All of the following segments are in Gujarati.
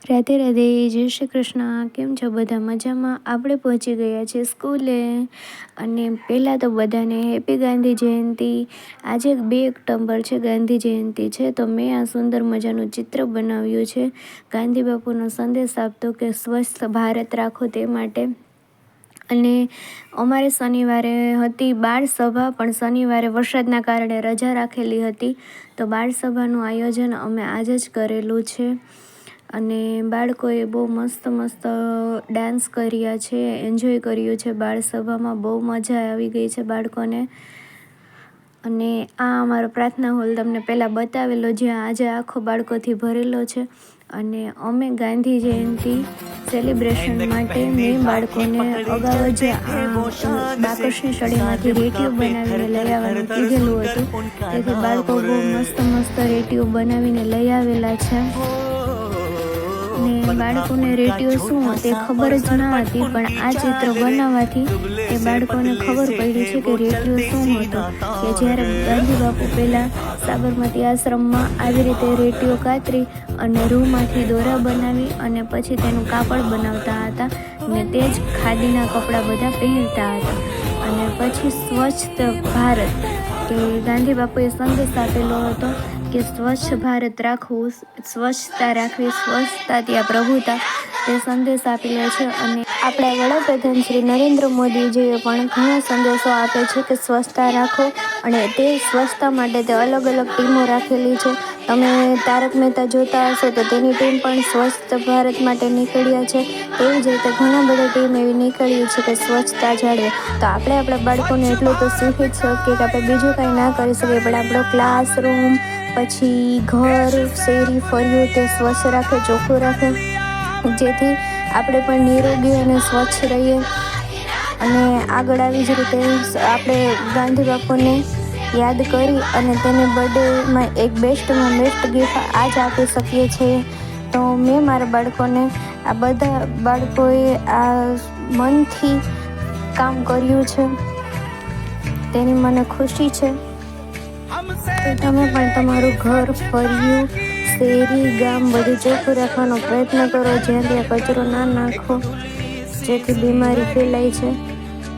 રાધે રાધે, જય શ્રી કૃષ્ણ. કેમ છો બધા? મજામાં? આપણે પહોંચી ગયા છીએ સ્કૂલે. અને પહેલાં તો બધાને હેપી ગાંધી જયંતિ. આજે 2 ઓક્ટોબર છે, ગાંધી જયંતિ છે. તો મેં આ સુંદર મજાનું ચિત્ર બનાવ્યું છે ગાંધી બાપુનો સંદેશ આપતો કે સ્વસ્થ ભારત રાખો તે માટે. અને અમારે શનિવારે હતી બાળ સભા, પણ શનિવારે વરસાદના કારણે રજા રાખેલી હતી. તો બાળ સભાનું આયોજન અમે આજે જ કરેલું છે. અને બાળકોએ બહુ મસ્ત ડાન્સ કર્યા છે, એન્જોય કર્યું છે. બાળ સભામાં બહુ મજા આવી ગઈ છે બાળકોને. અને આ અમારો પ્રાર્થના હોલ તમને પહેલાં બતાવેલો, જ્યાં આજે આખો બાળકોથી ભરેલો છે. અને અમે ગાંધી જયંતિ સેલિબ્રેશન માટે મેં બાળકોને અગાઉ જ બાકસની સળીમાંથી રેટીઓ બનાવીને લઈ આવવાનું કીધેલું હતું. તેથી બાળકો બહુ મસ્ત રેટીઓ બનાવીને લઈ આવેલા છે. ને બાળકોને રેટીઓ શું તે ખબર જ ના હતી, પણ આ ચિત્ર બનાવવાથી એ બાળકોને ખબર પડી છે કે રેટીઓ શું હતું. કે જ્યારે ગાંધી બાપુ પહેલાં સાબરમતી આશ્રમમાં આવી રીતે રેટીઓ કાતરી અને રૂમાંથી દોરા બનાવી અને પછી તેનું કાપડ બનાવતા હતા. ને તે જ ખાદીના કપડાં બધા પહેરતા હતા. અને પછી સ્વચ્છ ભારત, કે ગાંધી બાપુએ સંદેશ આપેલો હતો કે સ્વચ્છ ભારત રાખવું, સ્વચ્છતા રાખવી, સ્વચ્છતા ત્યાં પ્રભુતા, તે સંદેશ આપેલો છે. અને આપણા વડાપ્રધાન શ્રી નરેન્દ્ર મોદીજીએ પણ ઘણા સંદેશો આપે છે કે સ્વચ્છતા રાખો. અને તે સ્વચ્છતા માટે તે અલગ ટીમો રાખેલી છે. તમે તારક મહેતા જોતા હશો તો તેની ટીમ પણ સ્વચ્છ ભારત માટે નીકળ્યા છે. તેવી જ રીતે ઘણા બધા ટીમ એવી નીકળી છે કે સ્વચ્છતા જાળવે. તો આપણે આપણા બાળકોને એટલું તો શીખી જ શકીએ કે આપણે બીજું કંઈ ના કરી શકીએ, પણ આપણો ક્લાસરૂમ, પછી ઘર, શેરી, ફળિયું તે સ્વચ્છ રાખે, ચોખ્ખું રાખે, જેથી આપણે પણ નિરોગી અને સ્વચ્છ રહીએ. અને આગળ આવી જ રીતે આપણે ગાંધી બાપુને યાદ કરી અને તેને બર્થડેમાં એક બેસ્ટમાં બેસ્ટ ગિફ્ટ આ જ આપી શકીએ છીએ. તો મેં મારા બાળકોને, આ બધા બાળકોએ આ મનથી કામ કર્યું છે, તેની મને ખુશી છે. તો તમે પણ તમારું ઘર, ફળિયું, શેરી, ગામ બધું ચોખ્ખું રાખવાનો પ્રયત્ન કરો. જ્યાં ત્યાં કચરો ના નાખો, જેથી બીમારી ફેલાય છે.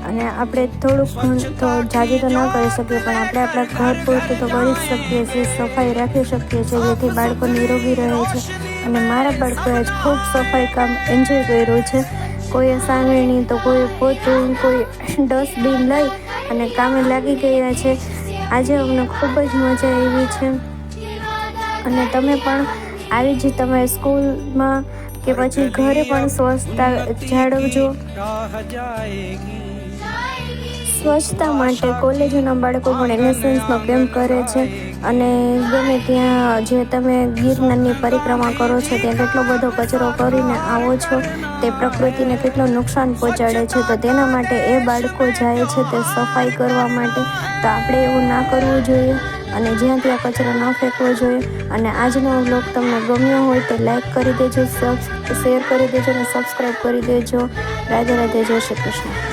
અને આપણે થોડુંક જાજુ તો ના કરી શકીએ, પણ આપણે આપણા ઘર પૂરતું તો કરી જ શકીએ છીએ, સફાઈ રાખી શકીએ છીએ, જેથી બાળકો નિરોગી રહે છે. અને મારા બાળકોએ જ ખૂબ સફાઈ કામ એન્જોય કર્યું છે. કોઈએ સાંગણી તો કોઈ પોતું, કોઈ ડસ્ટબિન લઈ અને કામે લાગી ગયા છે. આજે અમને ખૂબ જ મજા આવી છે. અને તમે પણ આવી જ તમારી સ્કૂલમાં કે પછી ઘરે પણ સ્વચ્છતા જાળવજો. સ્વચ્છતા માટે કોલેજોના બાળકો પણ એનએસએસનો કેમ્પ કરે છે. અને ગમે ત્યાં જે તમે ગિરનારની પરિક્રમા કરો છો ત્યાં કેટલો બધો કચરો કરીને આવો છો, તે પ્રકૃતિને કેટલું નુકસાન પહોંચાડે છે. તો તેના માટે એ બાળકો જાય છે તે સફાઈ કરવા માટે. તો આપણે એવું ના કરવું જોઈએ અને જ્યાં ત્યાં કચરો ન ફેંકવો જોઈએ. અને આજનો વ્લોગ તમને ગમ્યો હોય તો લાઈક કરી દેજો, શેર કરી દેજો અને સબસ્ક્રાઈબ કરી દેજો. રાધે રાધે, જય શ્રી કૃષ્ણ.